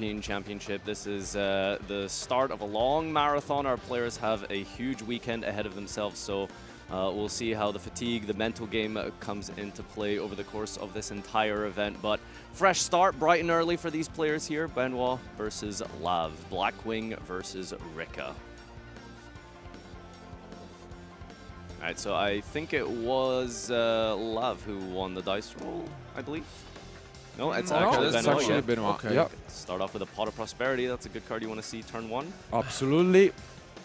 European Championship. This is the start of a long marathon. Our players have a huge weekend ahead of themselves, so we'll see how the fatigue, the mental game comes into play over the course of this entire event. But fresh start, bright and early for these players here. Benoit versus Lav, Blackwing versus Rikka. All right, so I think it was Lav who won the dice roll, I believe. No, it's actually Benoit. Okay. Yep. Start off with a Pot of Prosperity. That's a good card you want to see turn one. Absolutely.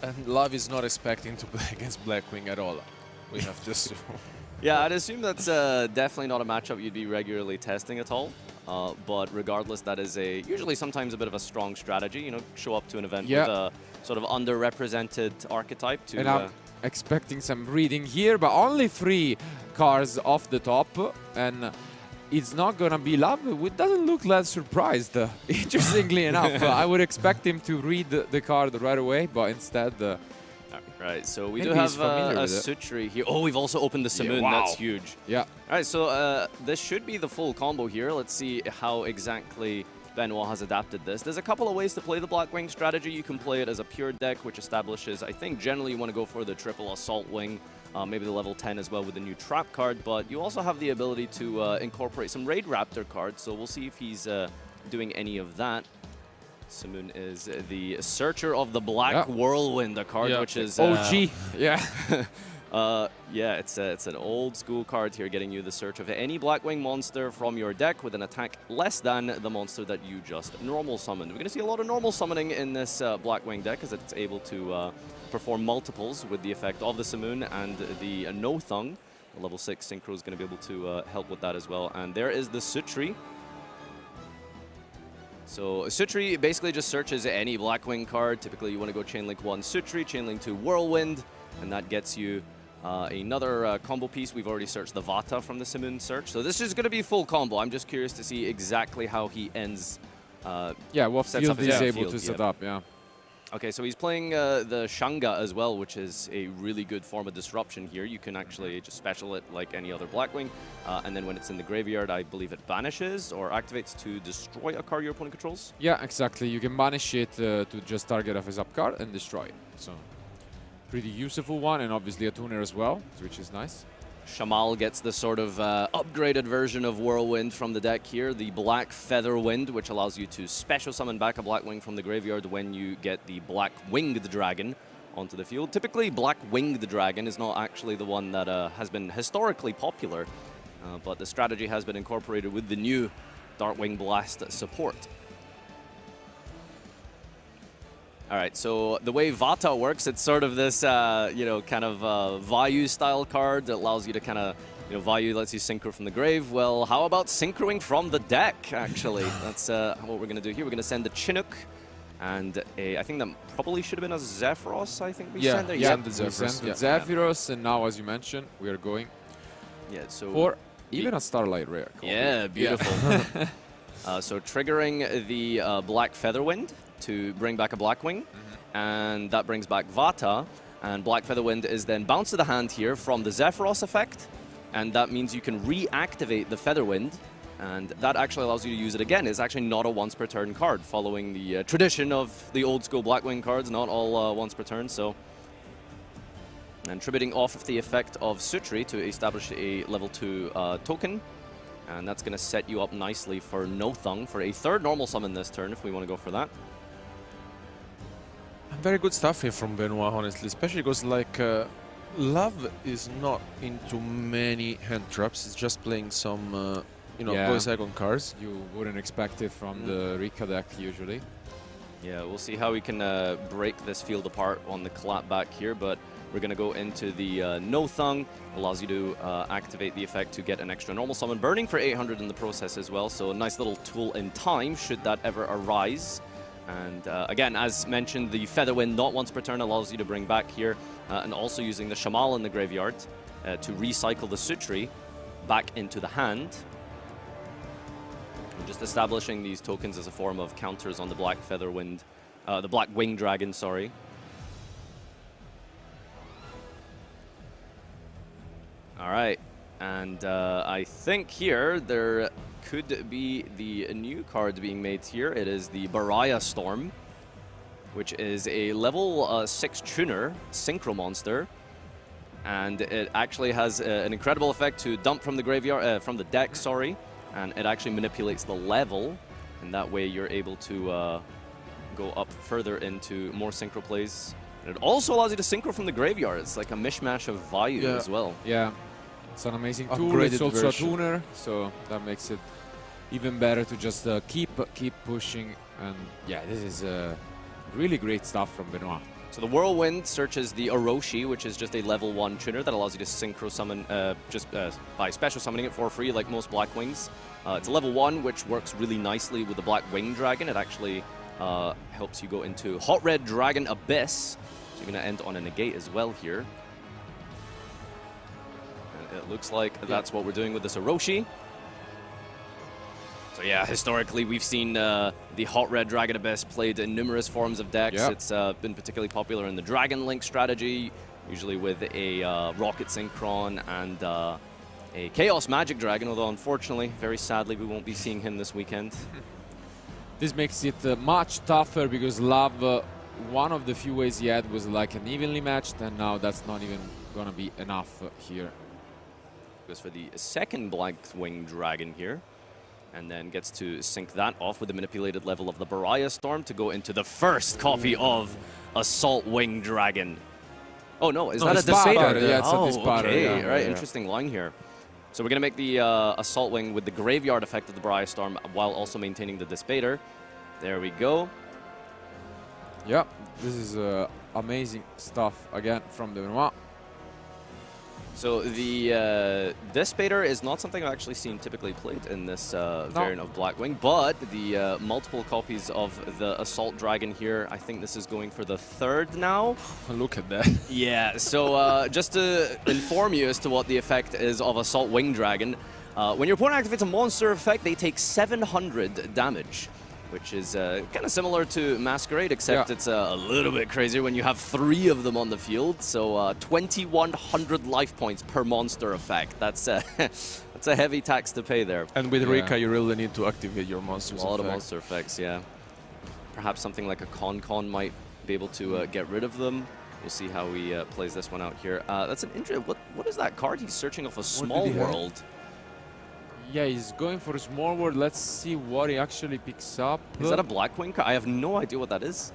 And Lav is not expecting to play against Blackwing at all. We have to assume. Yeah, I'd assume that's definitely not a matchup you'd be regularly testing at all. But regardless, that is usually sometimes a bit of a strong strategy. You know, show up to an event with a sort of underrepresented archetype to. And I'm expecting some reading here, but only 3 cards off the top, and it's not gonna be Lav. It doesn't look less surprised. Interestingly enough, I would expect him to read the card right away, but instead. Right, so we do have a Sutri here. Oh, we've also opened the Simoon. Yeah, wow. That's huge. Yeah. All right, so this should be the full combo here. Let's see how exactly Benoit has adapted this. There's a couple of ways to play the Blackwing strategy. You can play it as a pure deck, which establishes, I think generally you want to go for the triple Assault Wing, maybe the level 10 as well with the new Trap card, but you also have the ability to incorporate some Raid Raptor cards, so we'll see if he's doing any of that. Simoon is the Searcher of the Black Whirlwind, a card which is OG. Yeah. Yeah, it's an old school card here, getting you the search of any Blackwing monster from your deck with an attack less than the monster that you just normal summoned. We're going to see a lot of normal summoning in this Blackwing deck, as it's able to perform multiples with the effect of the Simoon and the No Thung. The level 6 Synchro is going to be able to help with that as well. And there is the Sutri. So Sutri basically just searches any Blackwing card. Typically you want to go Chainlink 1 Sutri, Chainlink 2 Whirlwind, and that gets you another combo piece. We've already searched the Vata from the Simoon search. So this is going to be full combo. I'm just curious to see exactly how he ends. What field he's able to set up, Okay, so he's playing the Shanga as well, which is a really good form of disruption here. You can actually just special it like any other Blackwing, and then when it's in the graveyard, I believe it banishes or activates to destroy a card your opponent controls? Yeah, exactly. You can banish it to just target a face-up card and destroy it. So, pretty useful one, and obviously a tuner as well, which is nice. Shamal gets the sort of upgraded version of Whirlwind from the deck here, the Black Feather Wind, which allows you to special summon back a Blackwing from the graveyard when you get the Black Winged Dragon onto the field. Typically, Black Winged Dragon is not actually the one that has been historically popular, but the strategy has been incorporated with the new Darkwing Blast support. All right, so the way Vata works, it's sort of this, kind of Vayu-style card that allows you to kind of, Vayu lets you synchro from the grave. Well, how about synchroing from the deck, actually? That's what we're going to do here. We're going to send the Chinook and I think that probably should have been a Zephyros, I think we sent there. Yeah, the Zephyros, and now, as you mentioned, we are going for even a Starlight Rare. Yeah, beautiful. So triggering the Black Featherwind to bring back a Blackwing, and that brings back Vata, and Black Featherwind is then bounced to the hand here from the Zephyros effect, and that means you can reactivate the Featherwind, and that actually allows you to use it again. It's actually not a once per turn card, following the tradition of the old school Blackwing cards, not all once per turn, so. And tributing off of the effect of Sutri to establish a level 2 token, and that's going to set you up nicely for No Thung for a 3rd normal summon this turn, if we want to go for that. Very good stuff here from Benoit, honestly, especially because like Lav is not into many hand traps. He's just playing some, voice icon cards. You wouldn't expect it from the Rikka deck usually. Yeah, we'll see how we can break this field apart on the clap back here, but we're going to go into the No Thung. Allows you to activate the effect to get an extra normal summon, burning for 800 in the process as well, so a nice little tool in time should that ever arise. And again, as mentioned, the Featherwind, not once per turn, allows you to bring back here, and also using the Shamal in the graveyard to recycle the Sutri back into the hand. And just establishing these tokens as a form of counters on the Black Featherwind, the Black Wing Dragon, sorry. All right, and I think here they're could be the new card being made here. It is the Baraya Storm, which is a level 6 tuner synchro monster. And it actually has an incredible effect to dump from the graveyard, from the deck, sorry. And it actually manipulates the level. And that way you're able to go up further into more synchro plays. And it also allows you to synchro from the graveyard. It's like a mishmash of value as well. Yeah, it's an amazing tool. It's also version. a tuner, so that makes it even better to just keep pushing. And yeah, this is really great stuff from Benoit. So the Whirlwind searches the Orochi, which is just a level 1 tuner that allows you to synchro summon just by special summoning it for free, like most Blackwings. It's a level 1, which works really nicely with the Blackwing Dragon. It actually helps you go into Hot Red Dragon Abyss. So you're going to end on a negate as well here. And it looks like that's what we're doing with this Orochi. So yeah, historically we've seen the Hot Red Dragon Abyss played in numerous forms of decks. Yep. It's been particularly popular in the Dragon Link strategy, usually with a Rocket Synchron and a Chaos Magic Dragon, although unfortunately, very sadly, we won't be seeing him this weekend. This makes it much tougher because Love, one of the few ways he had was like an evenly matched, and now that's not even gonna be enough here. Goes for the second Blackwing Dragon here, and then gets to sync that off with the manipulated level of the Baraya Storm to go into the first copy of Assault Wing Dragon. Oh no, is that a Dispater? Yeah, it's a Dispater. Okay, Yeah, right, yeah. interesting line here. So we're going to make the Assault Wing with the graveyard effect of the Baraya Storm while also maintaining the Dispater. There we go. Yeah, this is amazing stuff again from the Benoit. So the Dispater is not something I've actually seen typically played in this variant of Blackwing, but the multiple copies of the Assault Dragon here, I think this is going for the third now. Look at that. Yeah, so just to inform you as to what the effect is of Assault Wing Dragon, when your opponent activates a monster effect, they take 700 damage, which is kind of similar to Masquerade, except it's a little bit crazier when you have 3 of them on the field. So 2,100 life points per monster effect. That's that's a heavy tax to pay there. And with Rikka, you really need to activate your monsters. A lot of monster effects, yeah. Perhaps something like a Con might be able to get rid of them. We'll see how he plays this one out here. That's an interesting. What is that card? He's searching off a Small World. Yeah, he's going for a Small World. Let's see what he actually picks up. Is that a Blackwing card? I have no idea what that is.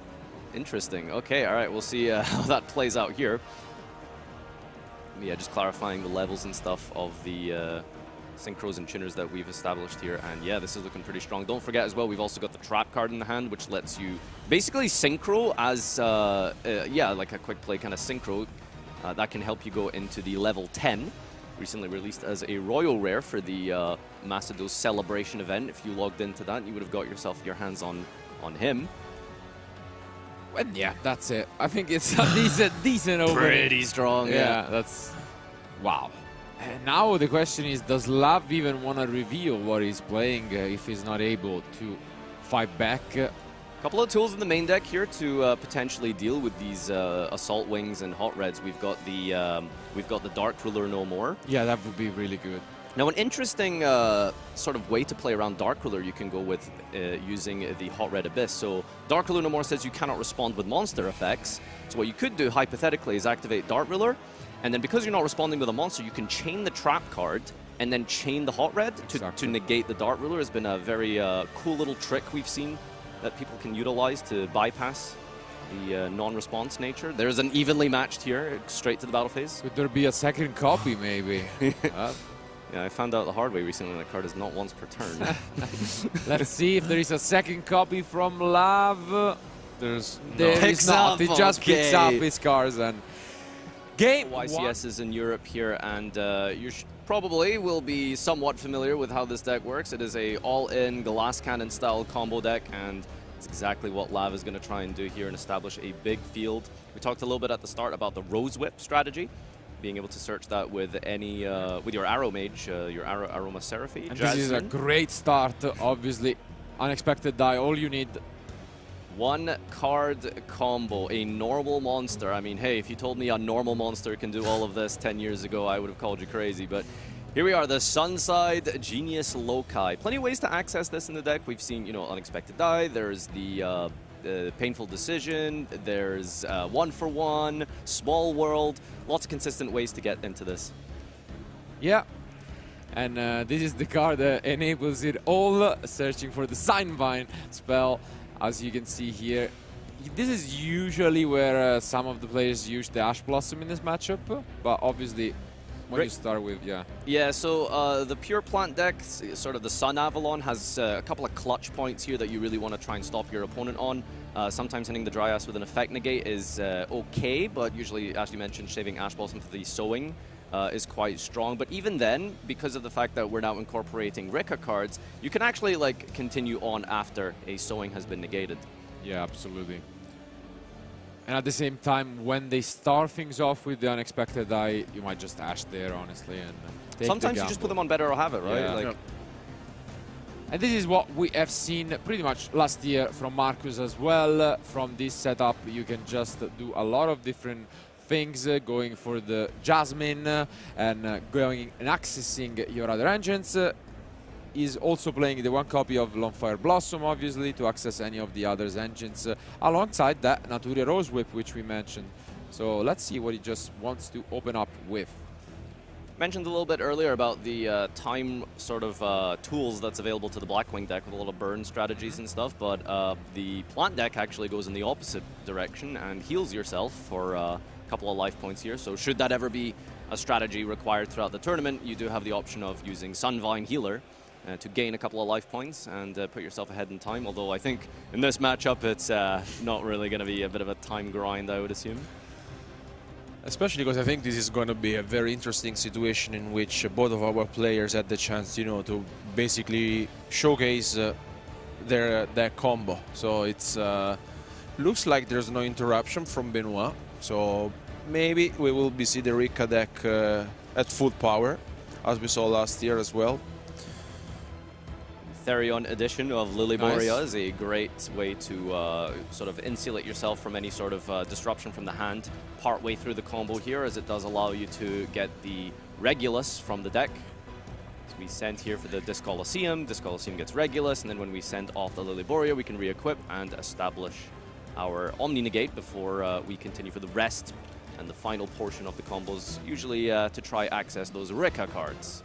Interesting. Okay, all right, we'll see how that plays out here. Yeah, just clarifying the levels and stuff of the synchros and tuners that we've established here. And yeah, this is looking pretty strong. Don't forget as well, we've also got the trap card in the hand, which lets you basically synchro as, yeah, like a quick play kind of synchro. That can help you go into the level 10. Recently released as a Royal Rare for the Macedos Celebration event. If you logged into that, you would have got your hands on him. Well, yeah, that's it. I think it's a decent opening. Pretty strong, yeah. That's wow. And now the question is, does Love even want to reveal what he's playing if he's not able to fight back? Couple of tools in the main deck here to potentially deal with these Assault Wings and Hot Reds. We've got the Dark Ruler no more. Yeah, that would be really good. Now, an interesting sort of way to play around Dark Ruler you can go with using the Hot Red Abyss. So Dark Ruler no more says you cannot respond with monster effects. So what you could do, hypothetically, is activate Dark Ruler, and then because you're not responding with a monster, you can chain the trap card and then chain the Hot Red to negate the Dark Ruler. Has been a very cool little trick we've seen that people can utilize to bypass the non-response nature. There's an evenly matched here, straight to the battle phase. Could there be a second copy, maybe? Yeah, I found out the hard way recently that card is not once per turn. Let's see if there is a second copy from Love. There is not. He just picks up his cards and game YCS is in Europe here, and you probably will be somewhat familiar with how this deck works. It is a all-in glass cannon style combo deck, and it's exactly what Lav is going to try and do here and establish a big field. We talked a little bit at the start about the Rose Whip strategy, being able to search that with any with your Arrow Mage, your Aroma Seraphy. And this is a great start, obviously. Unexpected die, all you need. 1 card combo, a normal monster. I mean, hey, if you told me a normal monster can do all of this 10 years ago, I would have called you crazy, but Here we are, the Sunside Genius Loci. Plenty of ways to access this in the deck. We've seen, Unexpected Die. There's the Painful Decision. There's 1-for-1, Small World. Lots of consistent ways to get into this. Yeah. And this is the card that enables it all, searching for the Signvine spell. As you can see here, this is usually where some of the players use the Ash Blossom in this matchup, but obviously when you start with, Yeah, so the pure plant deck, sort of the Sun Avalon, has a couple of clutch points here that you really want to try and stop your opponent on. Sometimes hitting the Dryas with an effect negate is okay, but usually, as you mentioned, shaving Ash Blossom for the sowing is quite strong. But even then, because of the fact that we're now incorporating Rikka cards, you can actually continue on after a sowing has been negated. Yeah, absolutely. And at the same time, when they start things off with the Unexpected Die, you might just Ash there, honestly, and take Sometimes you just put them on Better or Have It, right? Yeah. And this is what we have seen pretty much last year from Marcus as well. From this setup, you can just do a lot of different things, going for the Jasmine and going and accessing your other engines. Is also playing the one copy of Lonefire Blossom, obviously, to access any of the other's engines, alongside that Naturia Rose Whip, which we mentioned. So let's see what he just wants to open up with. Mentioned a little bit earlier about the time sort of tools that's available to the Blackwing deck with a lot of burn strategies and stuff, but the plant deck actually goes in the opposite direction and heals yourself for a couple of life points here. So should that ever be a strategy required throughout the tournament, you do have the option of using Sunvine Healer to gain a couple of life points and put yourself ahead in time. Although I think in this matchup it's not really going to be a bit of a time grind, I would assume. Especially because I think this is going to be a very interesting situation in which both of our players had the chance, to basically showcase their combo. So it's looks like there's no interruption from Benoit. So maybe we will see the Rikka deck at full power, as we saw last year as well. Therion edition of Lilyboria is a great way to sort of insulate yourself from any sort of disruption from the hand partway through the combo here, as it does allow you to get the Regulus from the deck. So we send here for the Disc Colosseum gets Regulus, and then when we send off the Lilyboria, we can re-equip and establish our Omni Negate before we continue for the rest and the final portion of the combos, usually to try access those Rikka cards.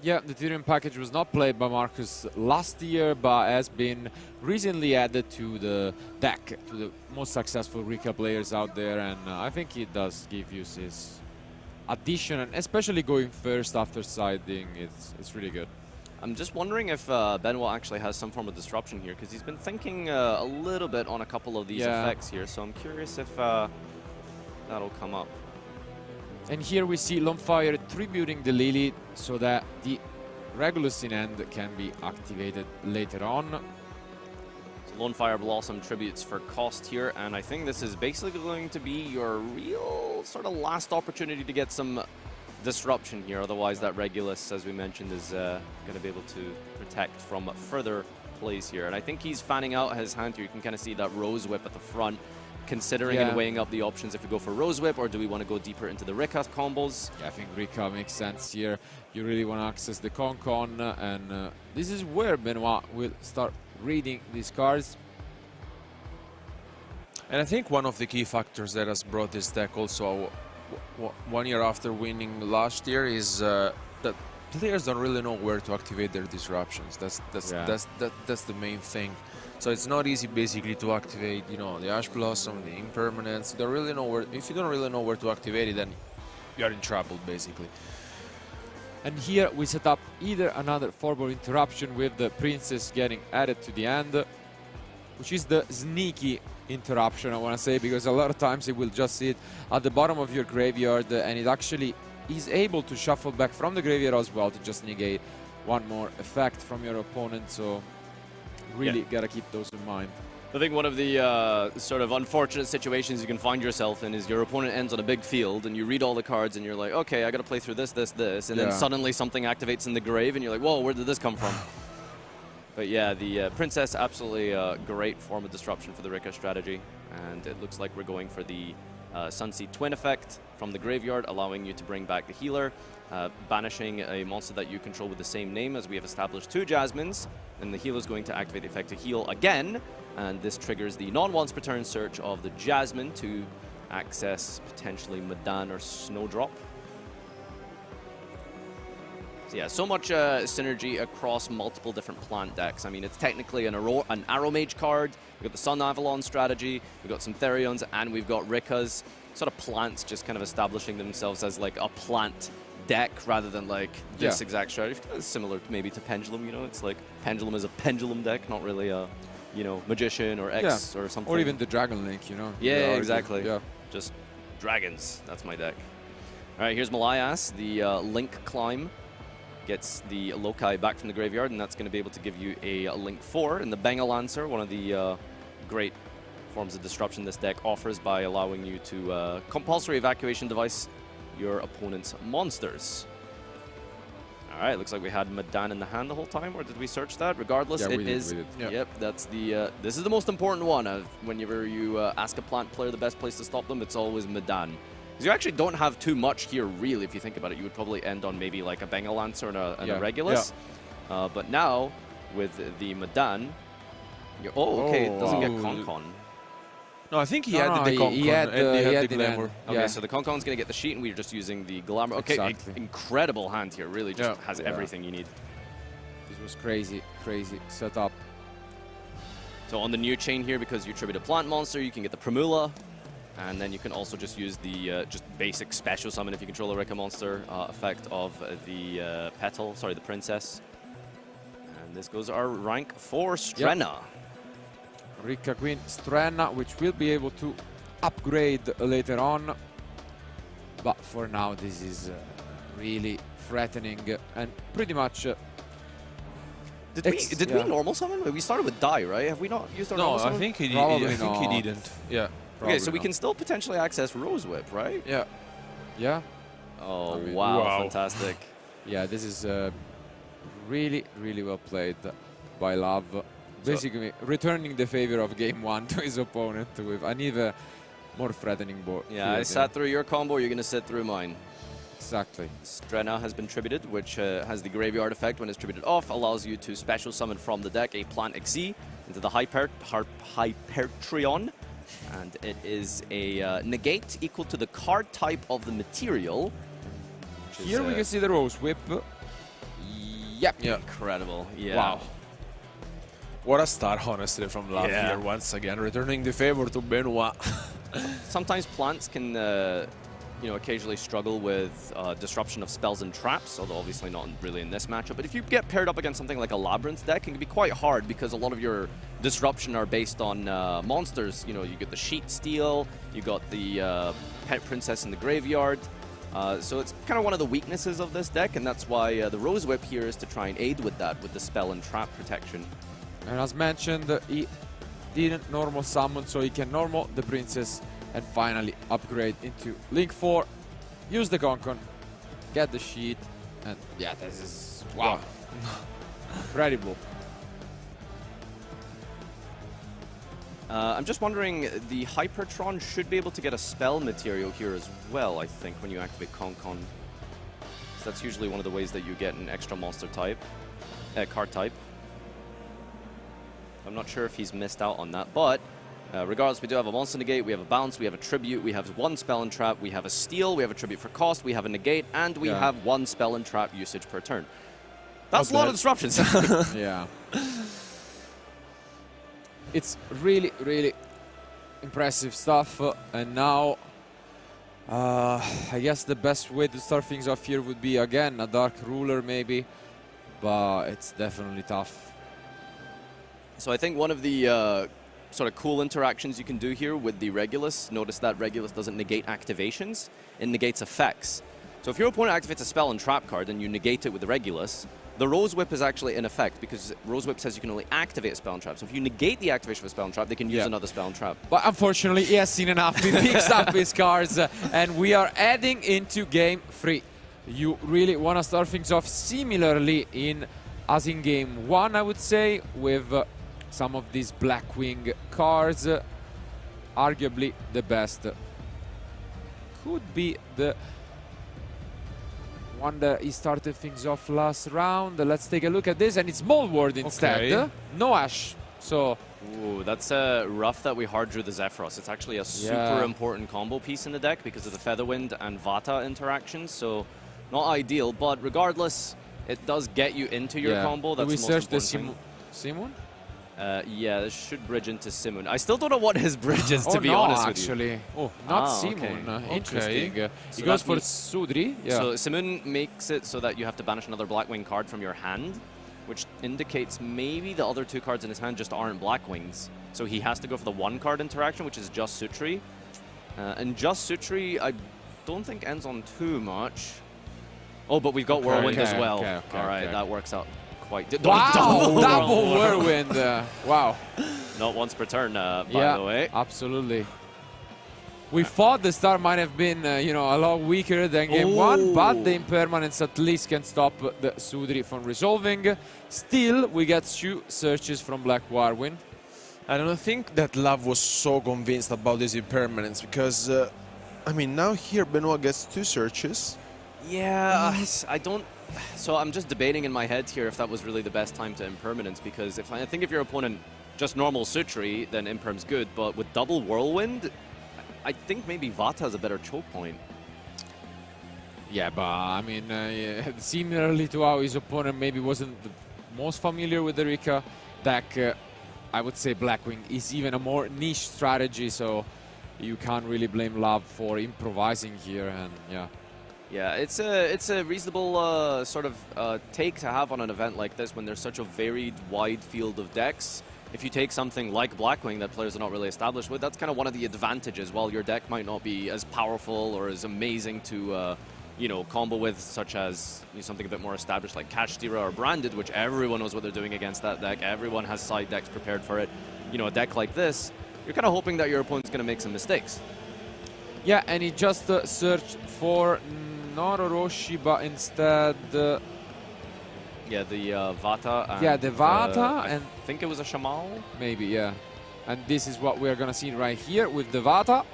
Yeah, the Tyrion package was not played by Marcus last year, but has been recently added to the deck, to the most successful Rikka players out there, and I think it does give you his addition, and especially going first after siding, it's really good. I'm just wondering if Benoit actually has some form of disruption here, because he's been thinking a little bit on a couple of these effects here, so I'm curious if that'll come up. And here we see Lonefire tributing the Lily so that the Regulus in hand can be activated later on. So Lonefire Blossom tributes for cost here, and I think this is basically going to be your real sort of last opportunity to get some disruption here. Otherwise, that Regulus, as we mentioned, is going to be able to protect from further plays here. And I think he's fanning out his hand here. You can kind of see that Rose Whip at the front, considering and weighing up the options if we go for Rose Whip, or do we want to go deeper into the Rikka combos? Yeah, I think Rikka makes sense here. You really want to access the Con-Con, and this is where Benoit will start reading these cards. And I think one of the key factors that has brought this deck also 1 year after winning last year is that players don't really know where to activate their disruptions. That's the main thing. So it's not easy basically to activate, the Ash Blossom, the Impermanence. You don't really know where. If you don't really know where to activate it, then you're in trouble basically. And here we set up either another forward interruption with the Princess getting added to the end, which is the sneaky interruption, I want to say, because a lot of times it will just sit at the bottom of your graveyard, and it actually is able to shuffle back from the graveyard as well to just negate one more effect from your opponent. So really gotta keep those in mind. I think one of the sort of unfortunate situations you can find yourself in is your opponent ends on a big field and you read all the cards and you're like, okay, I gotta play through this, and then suddenly something activates in the grave and you're like, whoa, where did this come from? But yeah, the Princess, absolutely a great form of disruption for the Rikka strategy, and it looks like we're going for the Sunseed Twin effect from the graveyard, allowing you to bring back the healer. banishing a monster that you control with the same name, as we have established 2 Jasmines. And the healer is going to activate the effect to heal again. And this triggers the non-once per turn search of the Jasmine to access potentially Madan or Snowdrop. So yeah, so much synergy across multiple different plant decks. I mean, it's technically an Arrow Mage card. We've got the Sun Avalon strategy, we've got some Therions, and we've got Rikkas. Sort of plants just kind of establishing themselves as like a plant deck rather than like this exact strategy. It's similar maybe to Pendulum, you know? It's like Pendulum is a Pendulum deck, not really a, you know, Magician or X or something. Or even the Dragon Link, you know? Yeah, exactly. Yeah. Just dragons. That's my deck. All right, here's Malayas. The Link Climb gets the Loci back from the graveyard, and that's going to be able to give you a Link 4. And the Bengal Lancer, one of the great forms of disruption this deck offers by allowing you to compulsory evacuation device your opponent's monsters. All right, looks like we had Madan in the hand the whole time, or did we search that? Regardless, Yeah, it we did, is. we did. Yep. Yep, that's the. This is the most important one. Whenever you ask a plant player the best place to stop them, it's always Madan. Because you actually don't have too much here, really, if you think about it. You would probably end on maybe like a Bengal Lancer and a Regulus. But now, with the Madan, okay, it doesn't get Concon. No, I think he had the Concon he had and he had the the Glamour. Okay, so the Concon's going to get the sheet, and we're just using the Glamour. Okay, Exactly. incredible hand here. Really just has Yeah. everything you need. This was crazy, crazy setup. So on the new chain here, because you tribute a plant monster, you can get the Primula. And then you can also just use the just basic special summon if you control a Rikka monster effect of the Petal, sorry, the Princess. And this goes our rank 4 Strenna. Rikka Queen Strenna, which will be able to upgrade later on. But for now, this is really threatening and pretty much... Did we normal summon? We started with Die, right? Have we not used our No, normal I summon? think he did. Probably I think he not. didn't. Yeah. Okay, so we not. can still potentially access Rose Whip, right? Yeah. Yeah, Oh, I mean, wow, fantastic. yeah, this is really, really well played by Love. Basically, returning the favor of game 1 to his opponent with an even more threatening board. Yeah, I sat through your combo, you're going to sit through mine. Exactly. Strenna has been tributed, which has the graveyard effect. When it's tributed off, allows you to special summon from the deck a Plant Xyz into the Hypertrion. And it is a negate equal to the card type of the material. Here we can see the Rose Whip. Yep. Yeah. Incredible. Yeah. Wow. What a start, honestly, from Love Yeah. here once again, returning the favor to Benoit. Sometimes plants can, you know, occasionally struggle with disruption of spells and traps, although obviously not really in this matchup. But if you get paired up against something like a Labyrinth deck, it can be quite hard because a lot of your disruption are based on monsters. You know, you get the Sheet Steal, you got the Pet Princess in the graveyard. So it's kind of one of the weaknesses of this deck, and that's why the Rose Whip here is to try and aid with that, with the spell and trap protection. And as mentioned, he didn't normal summon, so he can normal the Princess and finally upgrade into Link 4. Use the Concon, get the sheet, and yeah, this is wow. Incredible. I'm just wondering, the Hypertron should be able to get a spell material here as well, I think, when you activate Concon. So that's usually one of the ways that you get an extra monster type, card type. I'm not sure if he's missed out on that, but regardless, we do have a monster negate, we have a bounce, we have a tribute, we have one spell and trap, we have a steal, we have a tribute for cost, we have a negate, and we have one spell and trap usage per turn. That's a lot of disruptions. Yeah. It's really, really impressive stuff. And now, I guess the best way to start things off here would be, again, a Dark Ruler maybe, but it's definitely tough. So I think one of the sort of cool interactions you can do here with the Regulus, notice that Regulus doesn't negate activations, it negates effects. So if your opponent activates a spell and trap card and you negate it with the Regulus, the Rose Whip is actually in effect because Rose Whip says you can only activate a spell and trap. So if you negate the activation of a spell and trap, they can use another spell and trap. But unfortunately, he has seen enough. He picks up his cards, and we are heading into game 3. You really want to start things off similarly as in game 1, I would say, with some of these Blackwing cards. Arguably the best. Could be the one that he started things off last round. Let's take a look at this, and it's Moldward instead. Okay. No Ash. So Ooh, that's rough that we hard drew the Zephyros. It's actually a super important combo piece in the deck because of the Featherwind and Vata interactions, so not ideal, but regardless, it does get you into your combo. That's we the most search the important thing. Simon? Yeah, this should bridge into Simun. I still don't know what his bridge is, to be no, honest actually. with you. Oh, not okay. Simon. Interesting. So he goes that for means- Sudri. Yeah. So Simun makes it so that you have to banish another Blackwing card from your hand, which indicates maybe the other two cards in his hand just aren't Blackwings. So he has to go for the one card interaction, which is Just Sutri. And Just Sutri, I don't think ends on too much. Oh, but we've got Whirlwind as well. All right, that works out quite... Wow! Double Whirlwind. Wow. Not once per turn, by the way. Absolutely. We thought the start might have been, you know, a lot weaker than game one, but the impermanence at least can stop the Sudri from resolving. Still, we get 2 searches from Black Warwin. I don't think that Love was so convinced about this impermanence because, I mean, now here Benoit gets 2 searches. Yeah, I don't... So I'm just debating in my head here if that was really the best time to impermanence, because I think if your opponent just normal Sutri, then imperm's good, but with double Whirlwind, I think maybe Vata has a better choke point. Yeah, but I mean, similarly to how his opponent maybe wasn't the most familiar with the Rikka deck, I would say Blackwing is even a more niche strategy, so you can't really blame Love for improvising here, and yeah. Yeah, it's a reasonable sort of take to have on an event like this when there's such a varied, wide field of decks. If you take something like Blackwing that players are not really established with, that's kind of one of the advantages. While your deck might not be as powerful or as amazing to, you know, combo with, such as something a bit more established like Kashtira or Branded, which everyone knows what they're doing against that deck. Everyone has side decks prepared for it. You know, a deck like this, you're kind of hoping that your opponent's going to make some mistakes. Yeah, and he just searched for not Orochi, but instead... yeah, the Vata. And, yeah, the Vata, and and I think it was a Shamal. maybe, yeah. And this is what we're gonna see right here with the Vata.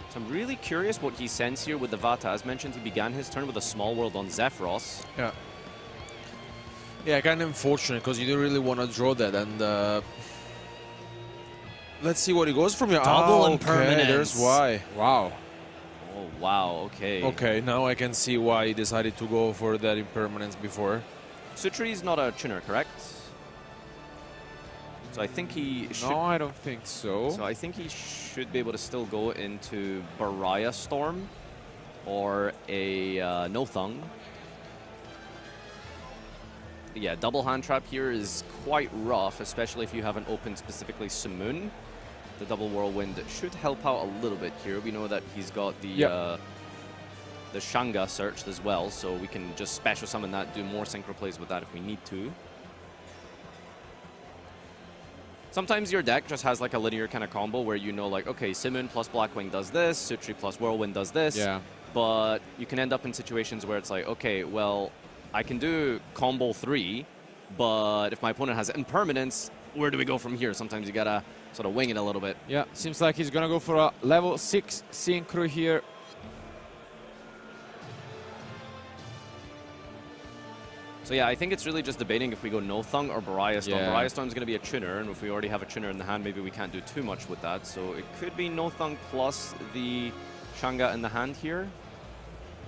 So I'm really curious what he sends here with the Vata. As mentioned, he began his turn with a small world on Zephyros. Yeah. Yeah, kind of unfortunate because you didn't really want to draw that, and let's see what he goes from here. Double okay, impermanence. there's why. Wow. Oh wow, okay. Okay, now I can see why he decided to go for that impermanence before. Sutri is not a tuner, correct? So I think he should... No, I don't think so. So I think he should be able to still go into Baraya Storm or a Nothung. Yeah, double hand trap here is quite rough, especially if you haven't opened specifically Simun. The double Whirlwind should help out a little bit here. We know that he's got the Shanga searched as well, so we can just special summon that, do more synchro plays with that if we need to. Sometimes your deck just has like a linear kind of combo where you know like, okay, Simun plus Blackwing does this, Sutri plus Whirlwind does this, but you can end up in situations where it's like, okay, well, I can do combo 3, but if my opponent has impermanence, where do we go from here? Sometimes you gotta sort of wing it a little bit. Yeah, seems like he's gonna go for a level 6 synchro here. So yeah, I think it's really just debating if we go Nothung or Baraya Storm. Yeah. Baraya Storm is going to be a tuner, and if we already have a tuner in the hand, maybe we can't do too much with that. So it could be Nothung plus the Shanga in the hand here.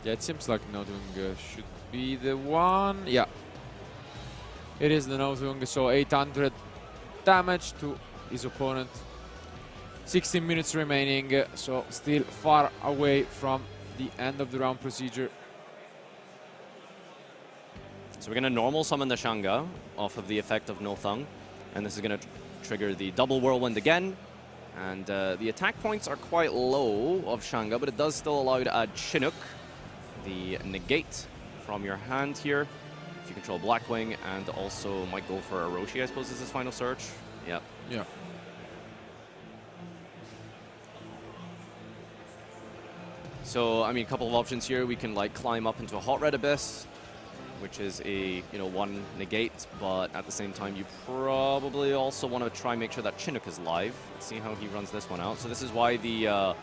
Yeah, it seems like Nothung should be the one. Yeah. It is the Nothung, so 800 damage to his opponent. 16 minutes remaining, so still far away from the end of the round procedure. So we're going to normal summon the Shanga off of the effect of Nothung, and this is going to trigger the double Whirlwind again. And the attack points are quite low of Shanga, but it does still allow you to add Chinook, the negate from your hand here. If you control Blackwing, and also might go for Orochi, I suppose, is his final search. Yep. Yeah. So, I mean, a couple of options here. We can, like, climb up into a Hot Red Abyss, which is a, you know, 1 negate, but at the same time, you probably also want to try and make sure that Chinook is live. Let's see how he runs this one out. So this is why the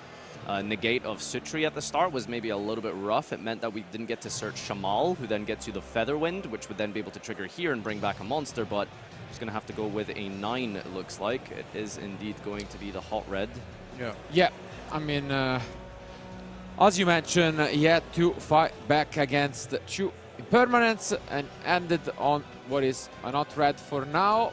negate of Sutri at the start was maybe a little bit rough. It meant that we didn't get to search Shamal, who then gets you the Featherwind, which would then be able to trigger here and bring back a monster, but he's going to have to go with a 9, it looks like. It is indeed going to be the Hot Red. Yeah, I mean, as you mentioned, he had to fight back against 2 impermanents and ended on what is a Hot Red for now.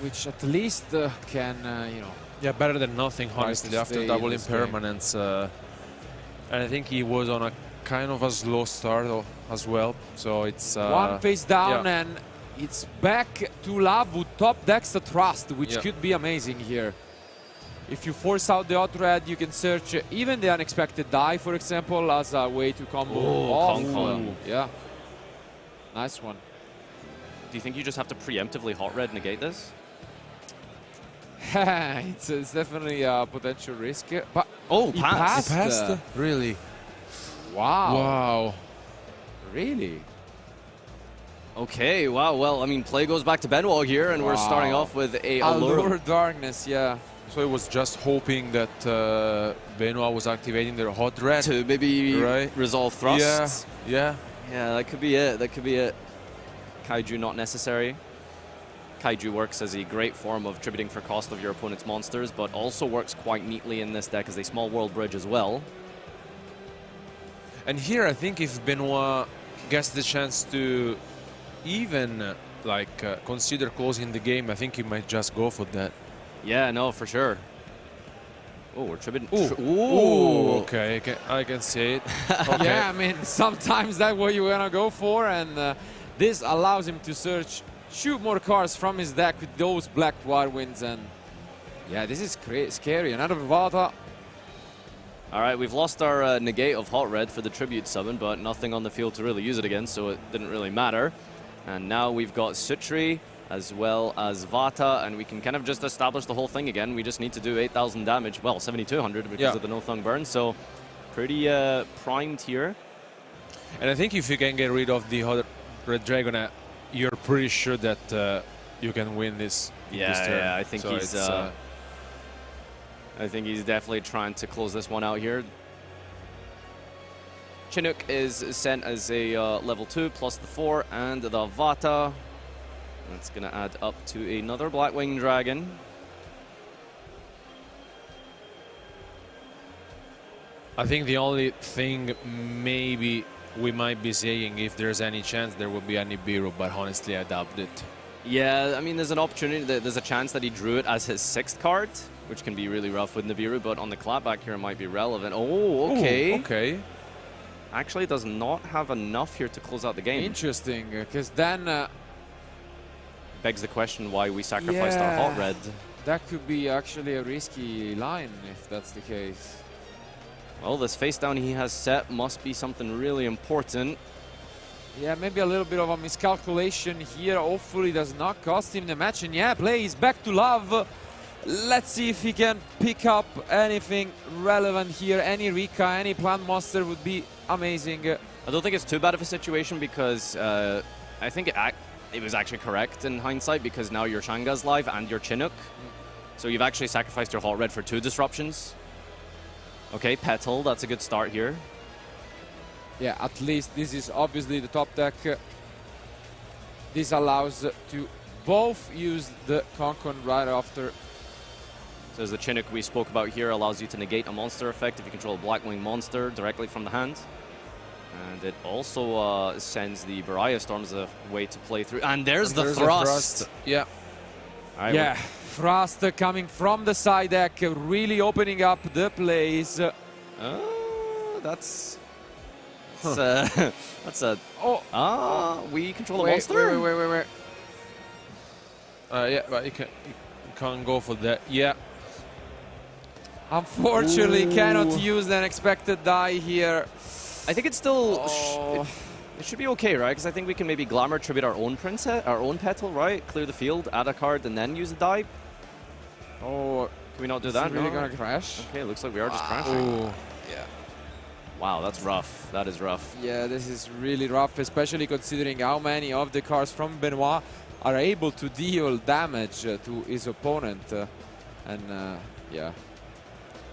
Which at least can, you know... Yeah, better than nothing, honestly, after double impermanence. And I think he was on a kind of a slow start as well, so it's... 1 face down and it's back to Love with top decks the Trust, which could be amazing here. If you force out the Hot Red, you can search even the Unexpected Die, for example, as a way to combo off. Yeah, nice one. Do you think you just have to preemptively Hot Red negate this? It's definitely a potential risk, but he passed. He passed? Really? Wow. Wow. Really? Okay, wow, well, I mean, play goes back to Benoit here, and we're starting off with a Allure Darkness, yeah. So I was just hoping that Benoit was activating their Hot Red. To maybe resolve thrusts. Yeah. Yeah, that could be it, that could be it. Kaiju not necessary. Kaiju works as a great form of tributing for cost of your opponent's monsters, but also works quite neatly in this deck as a small world bridge as well. And here I think if Benoit gets the chance to even consider closing the game, I think he might just go for that. Yeah, no, for sure. Oh, we're tributing. Ooh, okay, I can see it. Okay. Yeah, I mean, sometimes that's what you're gonna go for, and this allows him to search 2 more cards from his deck with those black Whirlwinds, and yeah, this is scary. Another Vata. All right, we've lost our negate of Hot Red for the tribute summon, but nothing on the field to really use it against, so it didn't really matter. And now we've got Sutri as well as Vata, and we can kind of just establish the whole thing again. We just need to do 8,000 damage, well, 7,200 because of the no-thung burn, so pretty primed here. And I think if you can get rid of the Hot Red Dragon, you're pretty sure that you can win this. This turn. Yeah, I think so I think he's definitely trying to close this one out here. Chinook is sent as a level 2 plus the 4, and the Vata. That's going to add up to another Blackwing Dragon. I think the only thing maybe we might be saying, if there's any chance there will be any Nibiru, but honestly I doubt it. Yeah, I mean, there's an opportunity, there's a chance that he drew it as his 6th card, which can be really rough with Nibiru, but on the clapback here it might be relevant. Oh, okay. Ooh, okay. Actually does not have enough here to close out the game. Interesting, because then... begs the question why we sacrificed our Hot Red. That could be actually a risky line if that's the case. Well, this face down he has set must be something really important. Yeah, maybe a little bit of a miscalculation here. Hopefully does not cost him the match. And yeah, play is back to Love. Let's see if he can pick up anything relevant here. Any Rikka, any plant monster would be amazing. I don't think it's too bad of a situation because I think it was actually correct in hindsight, because now your Shanga's live and your Chinook. So you've actually sacrificed your Hot Red for 2 disruptions. Okay, Petal, that's a good start here. Yeah, at least this is obviously the top deck. This allows to both use the Concon right after. So as the Chinook we spoke about here allows you to negate a monster effect if you control a Blackwing monster directly from the hand. And it also sends the Baraya Storm as a way to play through. And there's the Thrust. Yeah. Right, yeah, Thrust coming from the side deck, really opening up the plays. That's a... we control a monster? Wait. Yeah, but you can't go for that. Yeah. Unfortunately, cannot use the Unexpected Die here. I think it's still... It should be okay, right? Because I think we can maybe Glamour tribute our own Princess, our own Petal, right? Clear the field, add a card, and then use a die. Oh, can we not do that? Is it really gonna crash? Okay, looks like we are just crashing. Oh. Yeah. Wow, that's rough. That is rough. Yeah, this is really rough, especially considering how many of the cards from Benoit are able to deal damage to his opponent. Yeah.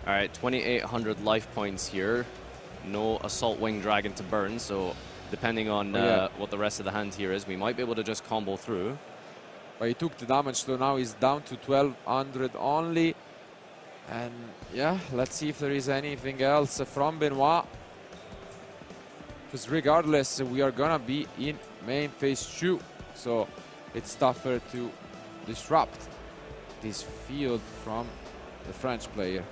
All right, 2,800 life points here. No Assault Wing Dragon to burn, so depending on what the rest of the hand here is, we might be able to just combo through. But he took the damage, so now he's down to 1,200 only. And yeah, let's see if there is anything else from Benoit. Because regardless, we are gonna be in main phase 2, so it's tougher to disrupt this field from the French player.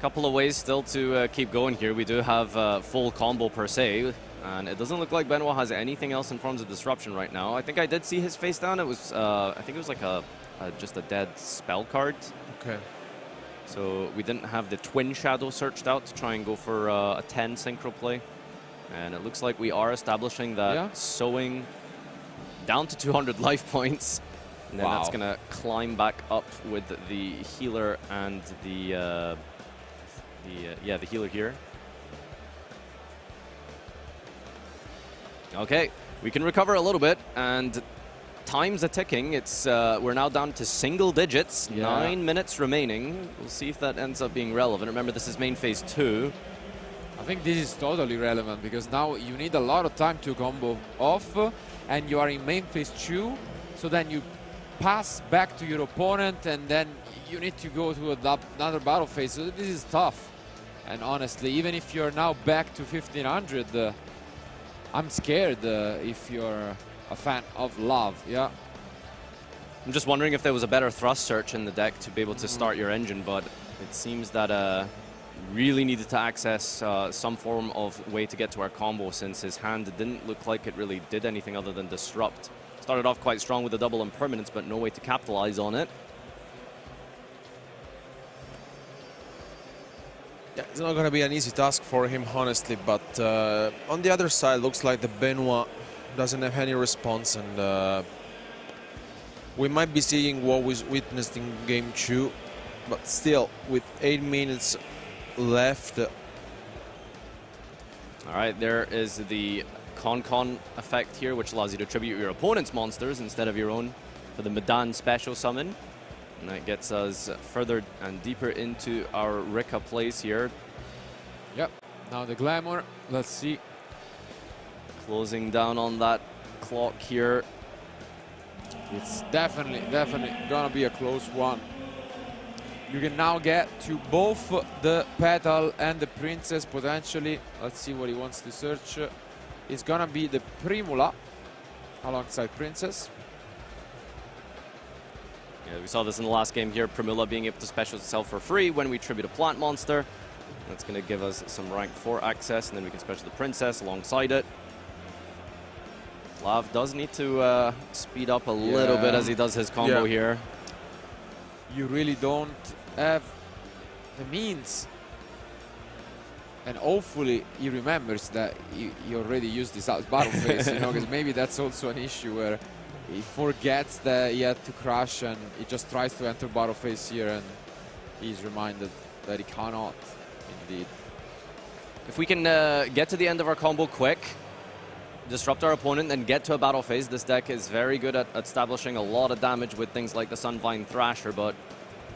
Couple of ways still to keep going here. We do have full combo per se, and it doesn't look like Benoit has anything else in forms of disruption right now. I think I did see his face down. It was, I think it was like just a dead spell card. Okay. So we didn't have the Twin Shadow searched out to try and go for a 10 synchro play. And it looks like we are establishing that sowing down to 200 life points. And then that's going to climb back up with the healer and the healer here. Okay, we can recover a little bit, and time's a ticking. It's we're now down to single digits. 9 minutes remaining. We'll see if that ends up being relevant. Remember, this is main phase 2. I think this is totally relevant because now you need a lot of time to combo off, and you are in main phase 2. So then you pass back to your opponent, and then you need to go to another battle phase. So this is tough. And honestly, even if you're now back to 1,500, I'm scared if you're a fan of Love. Yeah. I'm just wondering if there was a better thrust search in the deck to be able to start your engine, but it seems that really needed to access some form of way to get to our combo, since his hand didn't look like it really did anything other than disrupt. Started off quite strong with a double impermanence, but no way to capitalize on it. Yeah, it's not going to be an easy task for him, honestly, but on the other side, looks like the Benoit doesn't have any response, and we might be seeing what we witnessed in game 2, but still, with 8 minutes left. All right, there is the Con effect here, which allows you to tribute your opponent's monsters instead of your own for the Medan special summon. And that gets us further and deeper into our Rikka plays here. Yep, now the Glamour, let's see. Closing down on that clock here. It's definitely gonna be a close one. You can now get to both the Petal and the Princess potentially. Let's see what he wants to search. It's gonna be the Primula alongside Princess. Yeah, we saw this in the last game here. Primula being able to special itself for free when we tribute a plant monster. That's going to give us some rank 4 access, and then we can special the Princess alongside it. Lav does need to speed up a little bit as he does his combo here. You really don't have the means. And hopefully he remembers that he already used this out battle phase, you know, because maybe that's also an issue where he forgets that he had to crash and he just tries to enter battle phase here, and he's reminded that he cannot, indeed. If we can get to the end of our combo quick, disrupt our opponent, and get to a battle phase, this deck is very good at establishing a lot of damage with things like the Sunvine Thrasher, but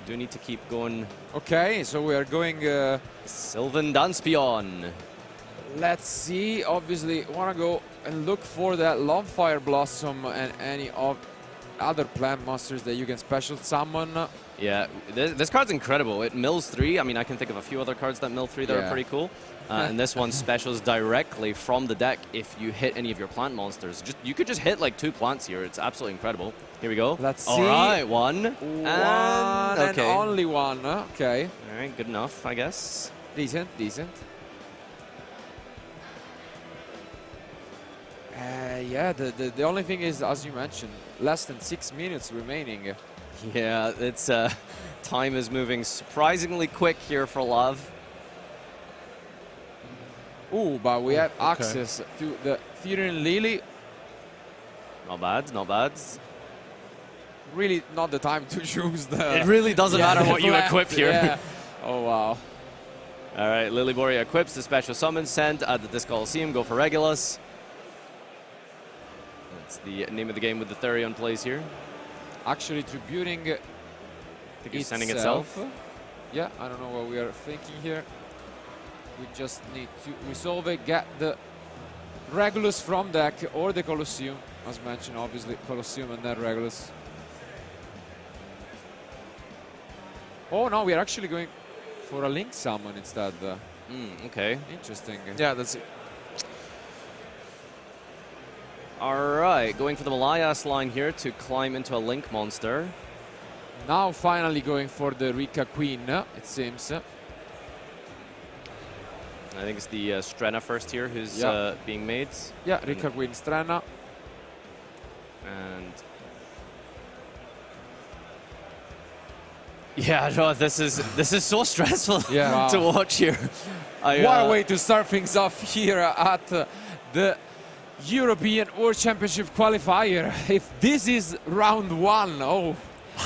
do need to keep going. Okay, so we are going... Sylvan Danspion. Let's see, obviously want to go and look for that Longfire Blossom and any of other plant monsters that you can special summon. Yeah, this card's incredible. It mills 3. I mean, I can think of a few other cards that mill 3 that are pretty cool. And this one specials directly from the deck if you hit any of your plant monsters. You could just hit like 2 plants here. It's absolutely incredible. Here we go. Let's see. All right, one and only one. Okay. All right, good enough, I guess. Decent. Yeah, the only thing is, as you mentioned, less than 6 minutes remaining. Yeah, it's time is moving surprisingly quick here for Love. Ooh, but we have access to the Therian Lily. Not bad, not bad. Really not the time to choose the... It really doesn't matter what you equip here. Yeah. Oh, wow. All right, Lilyboria equips the special summon, send at the Disc Coliseum, go for Regulus. It's the name of the game with the Therion plays here. Actually tributing I think he's sending itself. Yeah, I don't know what we are thinking here. We just need to resolve it, get the Regulus from deck or the Colosseum. As mentioned, obviously, Colosseum and then Regulus. Oh no, we are actually going for a Link summon instead. Okay. Interesting. Yeah, that's it. Alright, going for the Malayas line here to climb into a Link monster. Now finally going for the Rikka Queen, it seems. I think it's the Strenna first here who's being made. Yeah, Rikka Queen Strenna. And yeah, no, this is so stressful to watch here. What a way to start things off here at the European World Championship qualifier. If this is round one, oh,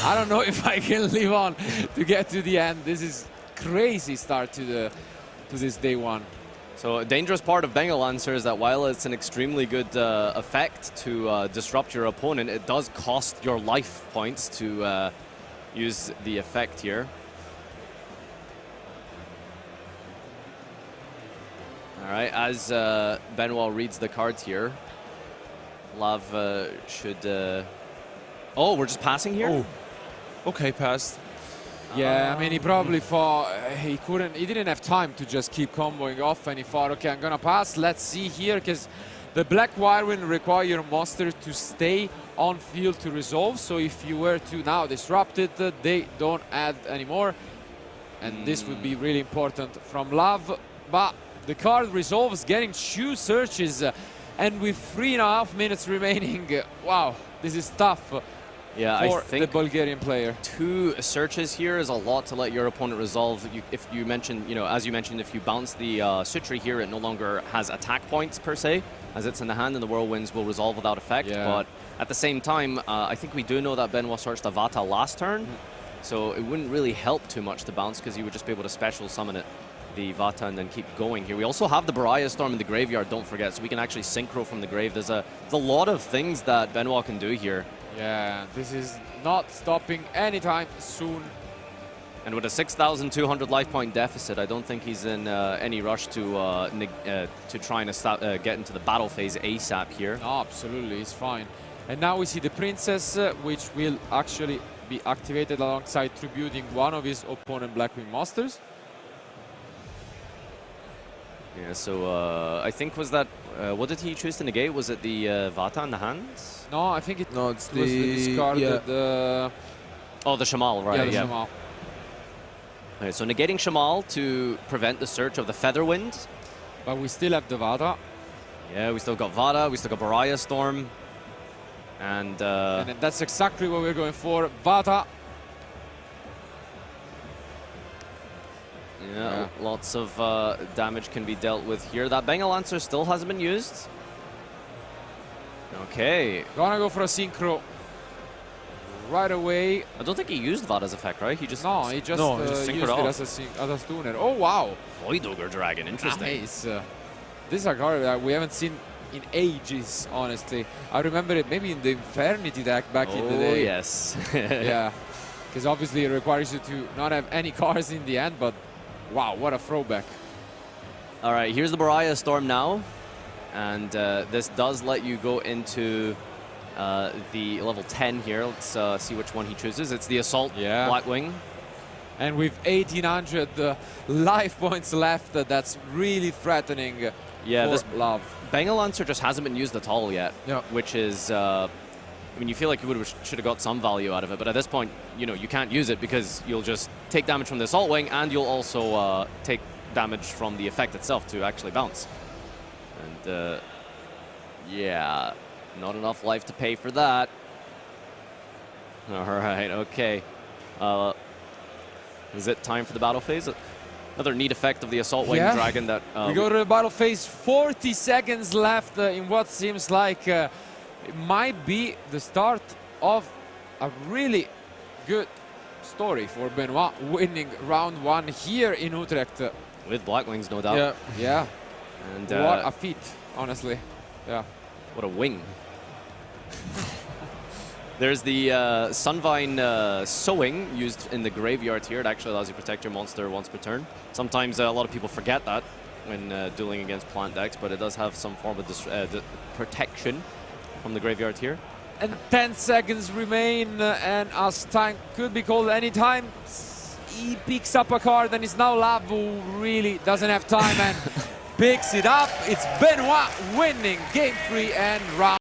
I don't know if I can live on to get to the end. This is crazy start to this day one. So a dangerous part of Bengal Lancer is that while it's an extremely good effect to disrupt your opponent, it does cost your life points to use the effect here. All right, as Benoit reads the cards here, Lav should... oh, we're just passing here? Oh, okay, passed. Yeah, I mean, he probably thought he didn't have time to just keep comboing off, and he thought, okay, I'm gonna pass. Let's see here, because the Black Whirlwind require your monster to stay on field to resolve. So if you were to now disrupt it, they don't add anymore. And this would be really important from Lav. But the card resolves, getting 2 searches, and with 3.5 minutes remaining, wow, this is tough. Yeah, for I think the Bulgarian player. 2 searches here is a lot to let your opponent resolve. If you mentioned, as you mentioned, if you bounce the Sutri here, it no longer has attack points per se, as it's in the hand, and the Whirlwinds will resolve without effect. Yeah. But at the same time, I think we do know that Benoit searched a Vata last turn, so it wouldn't really help too much to bounce, because you would just be able to special summon it, the Vata, and then keep going here. We also have the Baraya Storm in the graveyard, don't forget, so we can actually synchro from the grave. There's a lot of things that Benoit can do here. Yeah, this is not stopping anytime soon. And with a 6,200 life point deficit, I don't think he's in any rush to try and get into the battle phase ASAP here. No, absolutely, it's fine. And now we see the Princess, which will actually be activated alongside tributing one of his opponent Blackwing monsters. Yeah, so I think was that, what did he choose to negate? Was it the Vata in the hands? No, I think it No, it's was the discarded... Oh, the Shamal, right? Yeah, the Shamal. Okay, so negating Shamal to prevent the search of the Featherwind. But we still have the Vata. Yeah, we still got Vata, we still got Baraya Storm. And that's exactly what we're going for. Vata. Yeah, lots of damage can be dealt with here. That Bengal Lancer still hasn't been used. Okay. Gonna go for a synchro right away. I don't think he used Vata's effect, right? He just... No, he just used it as a stunner. Oh, wow. Void Ogre Dragon, interesting. Nice. This is a card that we haven't seen in ages, honestly. I remember it maybe in the Infernity deck back in the day. Oh, yes. Yeah. Because obviously it requires you to not have any cards in the end, but wow, what a throwback. All right, here's the Baraya Storm now. And this does let you go into the level 10 here. Let's see which one he chooses. It's the Assault Blackwing. And with 1,800 life points left, that's really threatening for this Love. Bengal Lancer just hasn't been used at all yet, Yeah. which is... I mean, you feel like you should have got some value out of it, but at this point, you can't use it because you'll just take damage from the Assault Wing, and you'll also take damage from the effect itself to actually bounce. And yeah, not enough life to pay for that. All right, okay. Is it time for the battle phase? Another neat effect of the Assault Wing Dragon that... we go to the battle phase, 40 seconds left in what seems like it might be the start of a really good story for Benoit, winning round 1 here in Utrecht. With Blackwings, no doubt. Yeah. And what a feat, honestly. Yeah. What a wing. There's the Sunvine sowing used in the graveyard here. It actually allows you to protect your monster once per turn. Sometimes a lot of people forget that when dueling against plant decks, but it does have some form of protection from the graveyard here. And 10 seconds remain, and as time could be called any time. He picks up a card, and it's now Love who really doesn't have time and picks it up. It's Benoit winning game 3 and round.